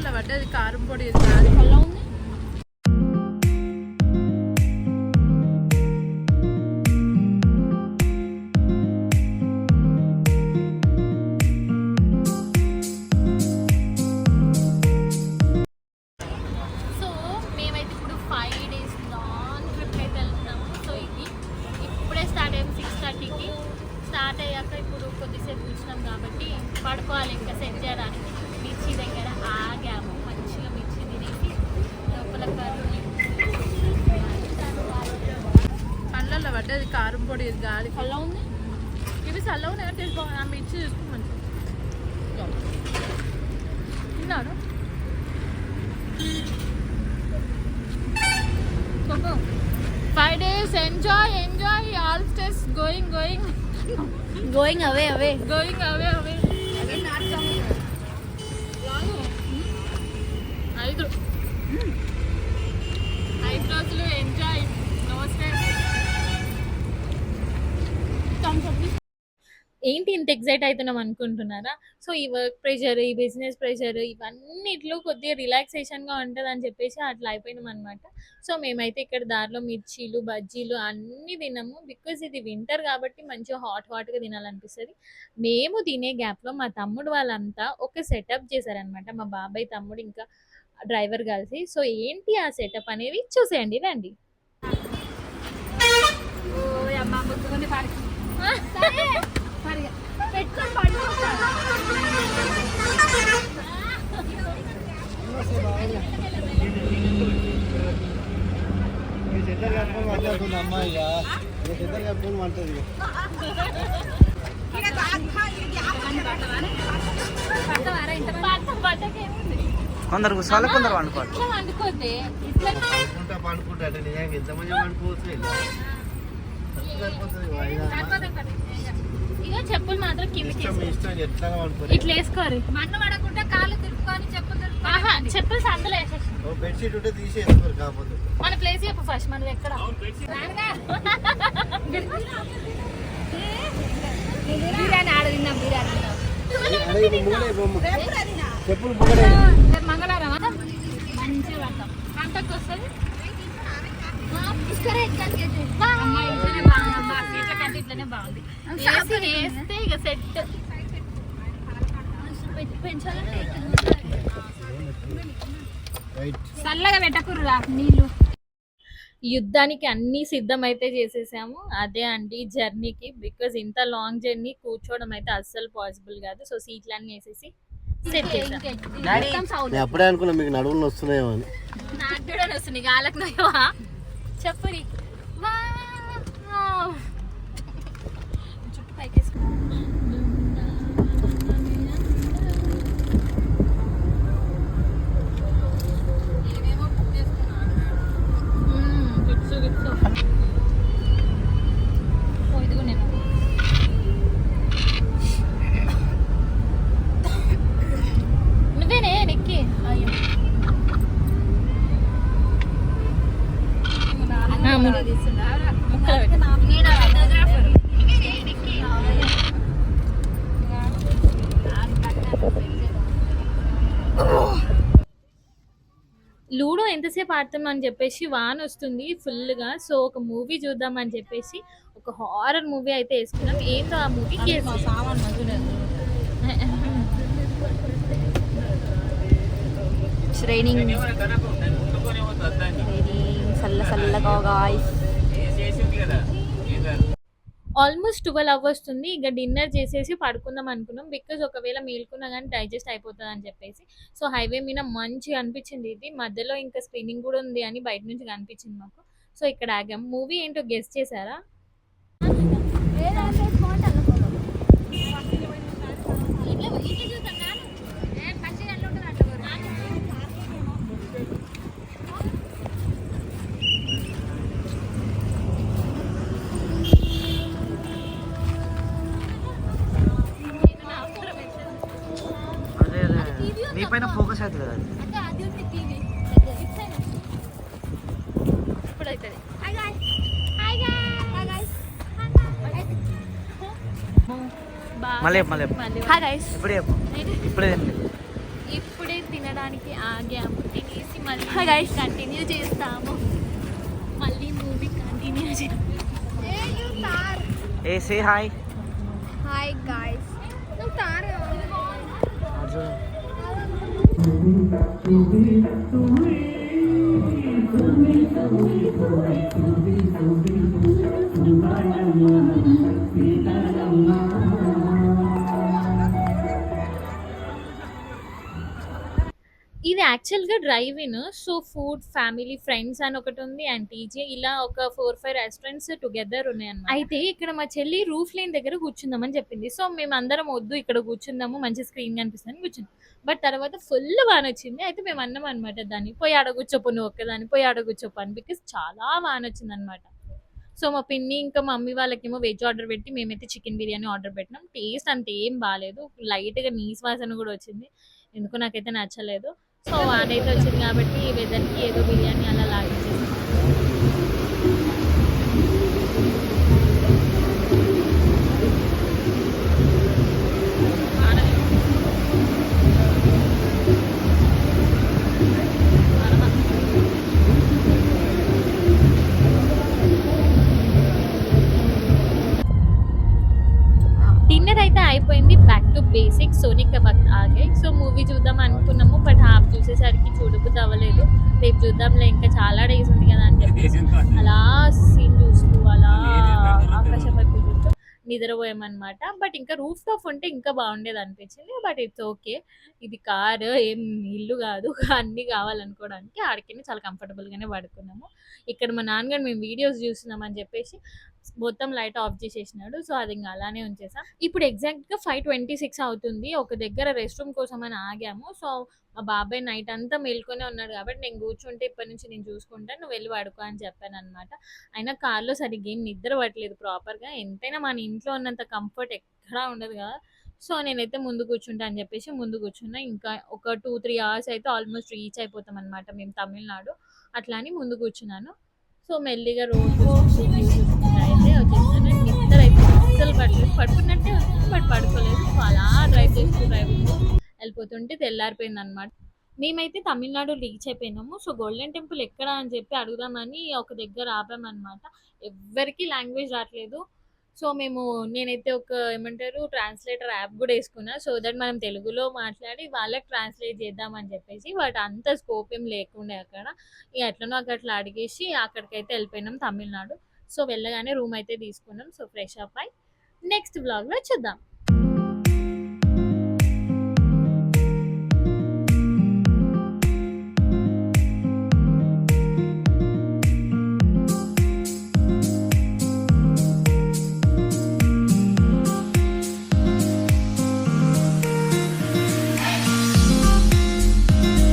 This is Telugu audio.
కళ్ళల్లో పడ్డది కారం పొడి అది కళ్ళ ఉంది. సో మేమైతే ఇప్పుడు 5 days లాంగ్ ట్రిప్ అయితే వెళ్తున్నాము. సో ఇది ఇప్పుడే స్టార్ట్ అయ్యాము 6:30కి. స్టార్ట్ అయ్యాక ఇప్పుడు కొద్దిసేపు కూర్చున్నాం కాబట్టి పడుకోవాలి ఇంకా సెట్ చేయడానికి. మిర్చి దగ్గర ఆగాము, మంచిగా మిర్చి తినేసి లోపల కళ్ళల్లో పడ్డది కారం పొడి గాలి కళ్ళ ఉంది. ఇవి చల్ల ఉన్నాయి టేస్ట్ బాగుంది. ఆ మిర్చి చూసుకుని మంచిగా తిన్నాడు. 5 days enjoy all stress going away. ఐదు రోజులు ఎంజాయ్, నో స్ట్రెస్. ఏంటి ఇంత ఎగ్జైట్ అవుతున్నాం అనుకుంటున్నారా? సో ఈ వర్క్ ప్రెషర్, ఈ బిజినెస్ ప్రెషర్, ఇవన్నిట్లో కొద్దిగా రిలాక్సేషన్గా ఉంటుంది అని చెప్పేసి అట్లా అయిపోయినాం అనమాట. సో మేమైతే ఇక్కడ దారిలో మిర్చీలు, బజ్జీలు అన్నీ తిన్నాము. బికాజ్ ఇది వింటర్ కాబట్టి మంచిగా హాట్గా తినాలనిపిస్తుంది. మేము తినే గ్యాప్లో మా తమ్ముడు వాళ్ళంతా ఒక సెటప్ చేశారనమాట, మా బాబాయ్ తమ్ముడు ఇంకా డ్రైవర్ కలిసి. సో ఏంటి ఆ సెటప్ అనేది చూసేయండి రండి. కొందరు కూర్చోవాలి, కొందరు వండుకోవాలి. ఇక చెప్పులు మాత్రం కిందకి ఇట్లా వేసుకోరు, మన్ను పడకుండా కాళ్ళు తిప్పుకొని చెప్పులు సందులో వేసేసి మన ప్లేస్ చెప్పు ఫస్ట్. మనం ఎక్కడ బిర్యానీ ఆడ తిన్నాం, మంగళవారం మంచిగా పడతాం. అంతకు వస్తుంది ఇట్లనే బాగుంది. వేస్తే ఇక సెట్ చల్లగా పెట్టకుర్రా నీళ్ళు. యుద్ధానికి అన్ని సిద్ధం అయితే చేసేసాము. అదే అండి జర్నీకి. బికాజ్ ఇంత లాంగ్ జర్నీ కూర్చోవడం అయితే అస్సలు పాసిబుల్ కాదు. సో సీట్లన్నీ వేసేసి సెట్ చేసాం. అప్పుడే అనుకున్నా మీకు నడువులు వస్తున్నాయో అని. నాకు కూడా వస్తున్నాయి, గాలకు నయ్యవా చెప్పు. చుట్టూ పైకేసుకున్నా నువ్వేనే నెక్కి లూడో ఎంతసేపు ఆడుతామని చెప్పేసి వాన వస్తుంది ఫుల్గా. సో ఒక మూవీ చూద్దామని చెప్పేసి ఒక హారర్ మూవీ అయితే వేసుకున్నాం. ఏంటో ఆ మూవీకి ఆల్మోస్ట్ 12 అవ్వస్తుంది. ఇక డిన్నర్ చేసేసి పడుకుందాం అనుకున్నాం. బికాజ్ ఒకవేళ మేల్కున్నా కానీ డైజెస్ట్ అయిపోతుంది అని చెప్పేసి. సో హైవే మీద మంచిగా అనిపించింది ఇది. మధ్యలో ఇంకా స్క్రీనింగ్ కూడా ఉంది అని బయట నుంచి కనిపించింది మాకు. సో ఇక్కడ ఆగాం. మూవీ ఏంటో గెస్ట్ చేశారా? నీ పైన ఫోకస్ అవుతుంది కదా. ఇప్పుడు అవుతుంది. ఇప్పుడే తినడానికి తినడానికి ఆగాము, తినేసి మళ్ళీ కంటిన్యూ చేస్తాము, మళ్ళీ మూవీ కంటిన్యూ చేస్తాము. ఏ సే హాయ్. Hi guys. నువ్వు తారే ఇది యాక్చువల్గా drive in. So food, family, friends అని ఒకటి ఉంది, అండ్ టీజే, ఇలా ఒక 4-5 రెస్టారెంట్స్ టుగెదర్ ఉన్నాయన్నమాట. అయితే ఇక్కడ మా చెల్లి రూఫ్ లైన్ దగ్గర కూర్చుందామని చెప్పింది. సో మేము అందరం వద్దు ఇక్కడ కూర్చుందాము, మంచి స్క్రీన్ కనిపిస్తుంది కూర్చుందాం. బట్ తర్వాత ఫుల్ వాన వచ్చింది. అయితే మేము అన్నాం అనమాట, దాన్ని పోయి ఆడ కూర్చోపు, నువ్వు ఒక్కదాన్ని పోయి ఆడ కూర్చోపు అని, బికాస్ చాలా వాన వచ్చింది అనమాట. సో మా పిన్ని ఇంకా మమ్మీ వాళ్ళకేమో వెజ్ ఆర్డర్ పెట్టి, మేమైతే చికెన్ బిర్యానీ ఆర్డర్ పెట్టినాం. టేస్ట్ అంత ఏం బాగాలేదు, లైట్గా నీసు వాసన కూడా వచ్చింది, ఎందుకో నాకైతే నచ్చలేదు. సో వాన అయితే వచ్చింది కాబట్టి ఈ వెదర్కి ఏదో బిర్యానీ అలా లాగించేసాం. డిన్నర్ అయితే అయిపోయింది, బ్యాక్ టు బేసిక్. సోనిక్ కబాబ్ ఆగాయి. సో మూవీ చూద్దాం అనుకున్నాము, బట్ హాఫ్ చూసేసరికి చూడబుద్ధి అవ్వలేదు. రేపు చూద్దాంలే, ఇంకా చాలా డేస్ ఉంది కదా అని చెప్పేసి అలా సీన్ చూస్తూ అలా ఆకాశం వైపు చూస్తూ నిద్రపోయామన్నమాట. బట్ ఇంకా రూఫ్ టాప్ ఉంటే ఇంకా బాగుండేది అనిపించింది, బట్ ఇట్స్ ఓకే. ఇది కారు ఏం ఇల్లు కాదు, అన్నీ కావాలనుకోవడానికి. ఆడికి చాలా కంఫర్టబుల్గానే పడుకున్నాము. ఇక్కడ మా నాన్నగారు మేము వీడియోస్ చూస్తున్నామని చెప్పేసి మొత్తం లైట్ ఆఫ్ చేసేసినాడు. సో అది ఇంకా అలానే ఉంచేసాం. ఇప్పుడు ఎగ్జాక్ట్గా 5:26 అవుతుంది. ఒక దగ్గర రెస్ట్ రూమ్ కోసం అని ఆగాము. సో మా బాబాయ్ నైట్ అంతా మేల్కొనే ఉన్నాడు కాబట్టి నేను కూర్చుంటే ఇప్పటి నుంచి నేను చూసుకుంటాను, నువ్వు వెళ్ళి పడుకో అని చెప్పాను అనమాట. అయినా కార్లో సరిగ్గా ఏం నిద్ర పట్టలేదు ప్రాపర్గా. ఎంతైనా మన ఇంట్లో ఉన్నంత కంఫర్ట్ ఎక్కడా ఉండదు కదా. సో నేనైతే ముందు కూర్చుంటా అని చెప్పేసి ముందు కూర్చున్నా. ఇంకా ఒక 2-3 అవర్స్ అయితే ఆల్మోస్ట్ రీచ్ అయిపోతాం అనమాట మేము తమిళనాడు. అట్లా అని ముందు కూర్చున్నాను. సో మెల్లిగా రోడ్ అయితే వచ్చేసాను. నిద్ర అయితే అస్సలు పడలేదు, పడుకున్నట్టే ఉంది బట్ పడుకోలేదు. సో అలా డ్రైవ్ వెళ్ళిపోతుంటే తెల్లారిపోయింది అనమాట. మేమైతే తమిళనాడు రీచ్ అయిపోయినాము. సో గోల్డెన్ టెంపుల్ ఎక్కడ అని చెప్పి అడుగుదామని ఒక దగ్గర ఆపామన్నమాట. ఎవ్వరికి లాంగ్వేజ్ రావట్లేదు. సో నేనైతే ఒక ఏమంటారు ట్రాన్స్లేటర్ యాప్ కూడా వేసుకున్నా, సో దట్ మనం తెలుగులో మాట్లాడి వాళ్ళకి ట్రాన్స్లేట్ చేద్దామని చెప్పేసి. బట్ అంత స్కోప్ ఏం లేకుండే అక్కడ. ఇక ఎట్లనో అట్లా అడిగేసి అక్కడికైతే వెళ్ళిపోయినాం తమిళనాడు. సో వెళ్ళగానే రూమ్ అయితే తీసుకున్నాం. సో ఫ్రెష్ అప్ అయి నెక్స్ట్ వ్లాగ్లో చూద్దాం.